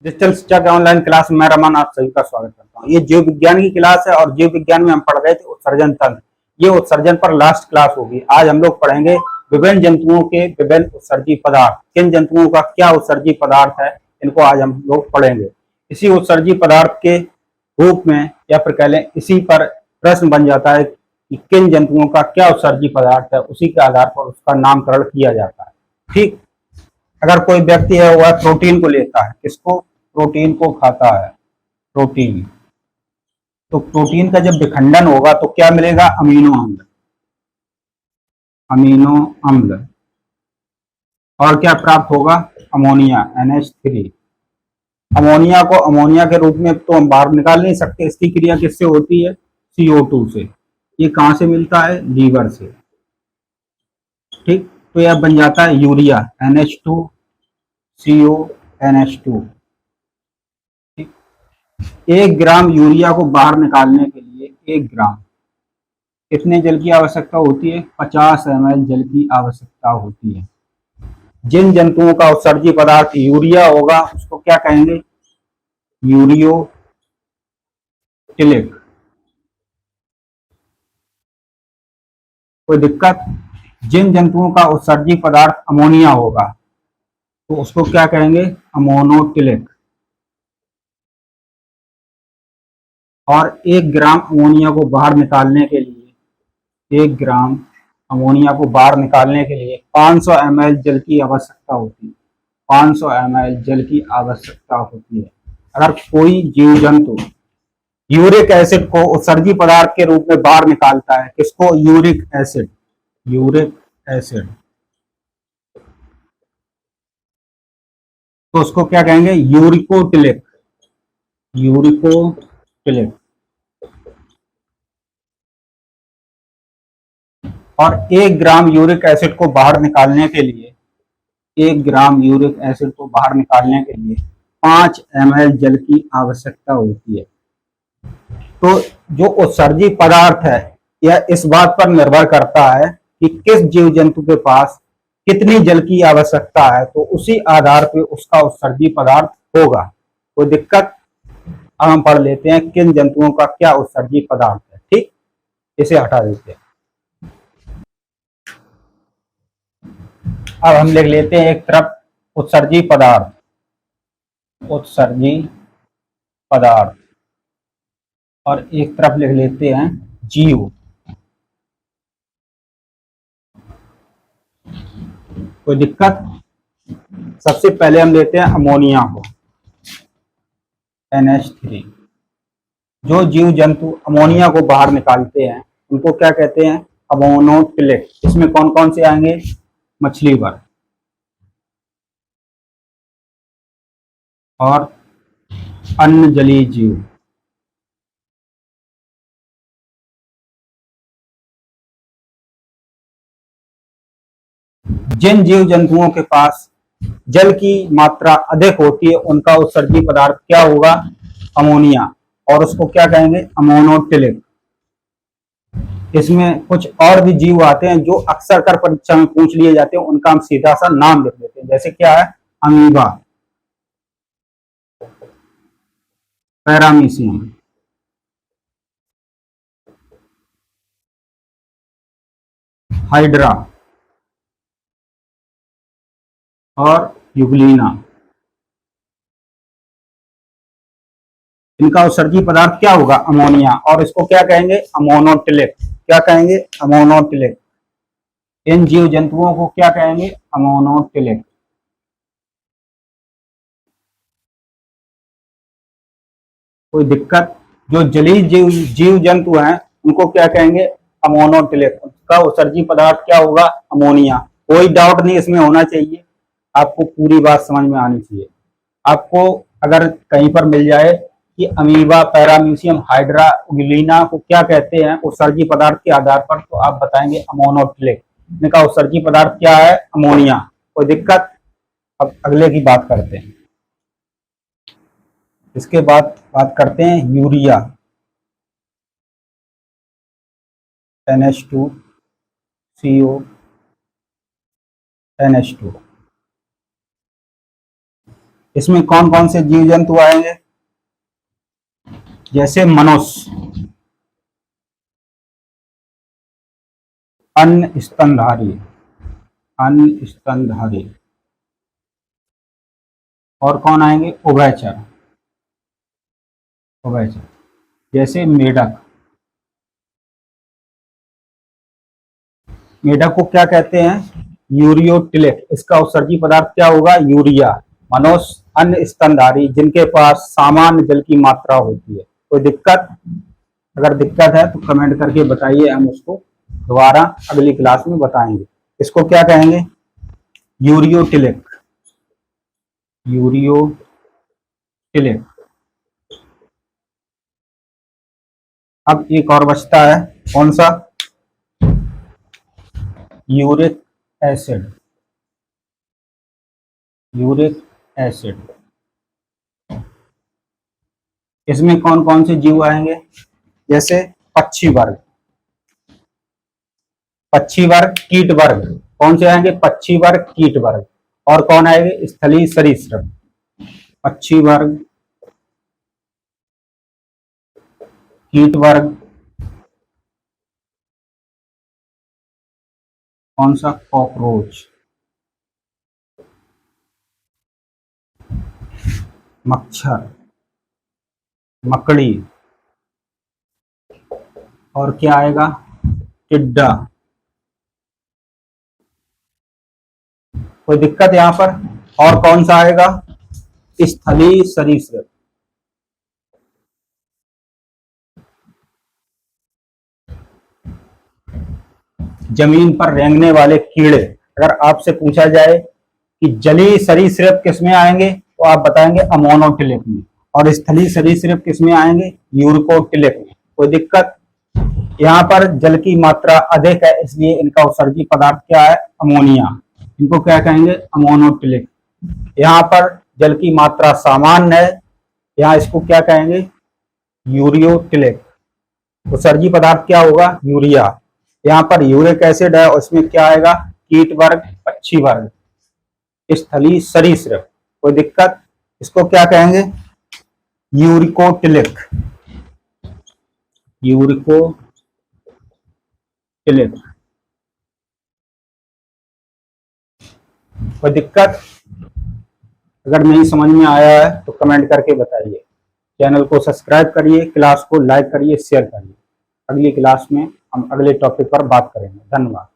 Digital शिक्षा के online class में मैं रमन आप सभी का स्वागत करता हूँ। ये जीव विज्ञान की क्लास है और जीव विज्ञान में हम पढ़ रहे थे उत्सर्जन तंत्र। ये उत्सर्जन पर लास्ट क्लास होगी। आज हम लोग पढ़ेंगे विभिन्न जंतुओं के विभिन्न उत्सर्जी पदार्थ। किन जंतुओं का क्या उत्सर्जी पदार्थ है, इनको आज हम लोग पढ़ेंगे। इसी उत्सर्जी पदार्थ के रूप में या फिर कह लें इसी पर प्रश्न बन जाता है कि किन जंतुओं का क्या उत्सर्जी पदार्थ है, उसी के आधार पर उसका नामकरण किया जाता है। ठीक, अगर कोई व्यक्ति है वह प्रोटीन को लेता है, किसको? प्रोटीन को खाता है, प्रोटीन। तो प्रोटीन का जब विखंडन होगा तो क्या मिलेगा? अमीनो अम्ल, अमीनो अम्ल। और क्या प्राप्त होगा? Ammonia, NH3। अमोनिया को अमोनिया के रूप में तो हम बाहर निकाल नहीं सकते। इसकी क्रिया किससे होती है? CO2 से। ये कहां से मिलता है? लीवर से। ठीक, तो यह बन जाता है urea, NH2CO NH2। 1 gram urea को बाहर निकालने के लिए 1 ग्राम कितने जल की आवश्यकता होती है? 50 ml जल की आवश्यकता होती है। जिन जंतुओं का उत्सर्जी पदार्थ यूरिया होगा उसको क्या कहेंगे? यूरियोटिलिक। कोई दिक्कत? जिन जंतुओं का उत्सर्जी पदार्थ अमोनिया होगा तो उसको क्या कहेंगे? अमोनोटिलिक। और 1 ग्राम अमोनिया को बाहर निकालने के लिए 1 ग्राम अमोनिया को बाहर निकालने के लिए 500 ml जल की आवश्यकता होती है। 500 ml जल की आवश्यकता होती है। अगर कोई जीव जंतु यूरिक एसिड को उत्सर्जी पदार्थ के रूप में बाहर निकालता है, किसको? यूरिक एसिड, यूरिक एसिड, तो उसको क्या कहेंगे? यूरिकोटिलिक, यूरिकोटिलिक। और 1 ग्राम यूरिक एसिड को बाहर निकालने के लिए 1 ग्राम यूरिक एसिड को बाहर निकालने के लिए 5 ml जल की आवश्यकता होती है। तो जो उत्सर्जी पदार्थ है यह इस बात पर निर्भर करता है कि किस जीव जंतु के पास कितनी जल की आवश्यकता है, तो उसी आधार पर उसका उत्सर्जी पदार्थ होगा। कोई दिक्कत? अब हम पढ़ लेते हैं किन जंतुओं का क्या उत्सर्जी पदार्थ है। ठीक, इसे हटा देते हैं। अब हम लिख लेते हैं एक तरफ उत्सर्जी पदार्थ, उत्सर्जी पदार्थ, और एक तरफ लिख लेते हैं जीव। कोई दिक्कत? सबसे पहले हम लेते हैं अमोनिया को, NH3। जो जीव जंतु अमोनिया को बाहर निकालते हैं उनको क्या कहते हैं? अमोनोटिलिक। इसमें कौन कौन से आएंगे? मछली वर्ग और अन्य जलीय जीव। जिन जीव जंतुओं के पास जल की मात्रा अधिक होती है उनका उत्सर्जी पदार्थ क्या होगा? अमोनिया। और उसको क्या कहेंगे? अमोनोटिलिक। इसमें कुछ और भी जीव आते हैं जो अक्सर कर परीक्षा में पूछ लिए जाते हैं, उनका हम सीधा सा नाम लिख देते हैं। जैसे क्या है? अमीबा, पैरामीशियम, हाइड्रा और यूग्लिना। इनका उत्सर्जी पदार्थ क्या होगा? अमोनिया। और इसको क्या कहेंगे? अमोनोटिलिक। क्या कहेंगे? अमोनोटिलिक। इन जीव जंतुओं को क्या कहेंगे? अमोनोटिलिक। कोई दिक्कत? जो जलीय जीव जंतु हैं उनको क्या कहेंगे? अमोनोटिलिक। उसका उत्सर्जी पदार्थ क्या होगा? अमोनिया। कोई डाउट नहीं इसमें होना चाहिए, आपको पूरी बात समझ में आनी चाहिए। आपको अगर कहीं पर मिल जाए कि अमीबा, पैरामीशियम, हाइड्रा, यूग्लिना को क्या कहते हैं उत्सर्जी पदार्थ के आधार पर, तो आप बताएंगे अमोनोटिलिक। इनका उत्सर्जी पदार्थ क्या है? अमोनिया। कोई दिक्कत? अब अगले की बात करते हैं। इसके बाद बात करते हैं यूरिया, NH2CO NH2। इसमें कौन कौन से जीव जंतु आएंगे? जैसे मनुष्य, अन्न स्तनधारी, अन्न स्तनधारी। और कौन आएंगे? उभयचर, उभयचर। जैसे मेढक, मेढक को क्या कहते हैं? यूरियोटिलिक। इसका उत्सर्जी पदार्थ क्या होगा? यूरिया। मनुष्य, अन्य स्तनधारी जिनके पास सामान्य जल की मात्रा होती है। कोई दिक्कत? अगर दिक्कत है तो कमेंट करके बताइए, हम उसको दोबारा अगली क्लास में बताएंगे। इसको क्या कहेंगे? यूरियोटिलिक, यूरियोटिलिक। अब एक और बचता है, कौन सा? Uric acid, uric acid. इसमें कौन कौन से जीव आएंगे? जैसे पक्षी वर्ग, पक्षी वर्ग, कीट वर्ग। कौन से आएंगे? पक्षी वर्ग, कीट वर्ग। और कौन आएंगे? स्थलीय सरीसृप। पक्षी वर्ग, कीट वर्ग, कौन सा? कॉकरोच, मच्छर, मकड़ी। और क्या आएगा? टिड्डा। कोई दिक्कत यहां पर? और कौन सा आएगा? स्थलीय सरीसृप। जमीन पर रेंगने वाले कीड़े। अगर आपसे पूछा जाए कि जलीय सरीसृप किसमें आएंगे, तो आप बताएंगे अमोनोटिलिक में। और स्थलीय सरीसृप किसमें आएंगे? यूरिकोटिलिक में। कोई दिक्कत? यहाँ पर जल की मात्रा अधिक है, इसलिए इनका उत्सर्जी पदार्थ क्या है? अमोनिया। इनको क्या कहेंगे? अमोनोटिलिक। यहाँ पर जल की मात्रा सामान्य है, यहाँ इसको क्या कहेंगे? यूरियोटिलिक। उत्सर्जी पदार्थ क्या होगा? यूरिया। यहाँ पर यूरिक एसिड है, उसमें क्या आएगा? कीट वर्ग, पक्षी वर्ग, स्थलीय सरीसृप। कोई दिक्कत? इसको क्या कहेंगे? यूरिकोटिलिक, यूरिकोटिलिक। कोई दिक्कत? अगर नहीं समझ में आया है तो कमेंट करके बताइए। चैनल को सब्सक्राइब करिए, क्लास को लाइक करिए, शेयर करिए। अगली क्लास में हम अगले टॉपिक पर बात करेंगे। धन्यवाद।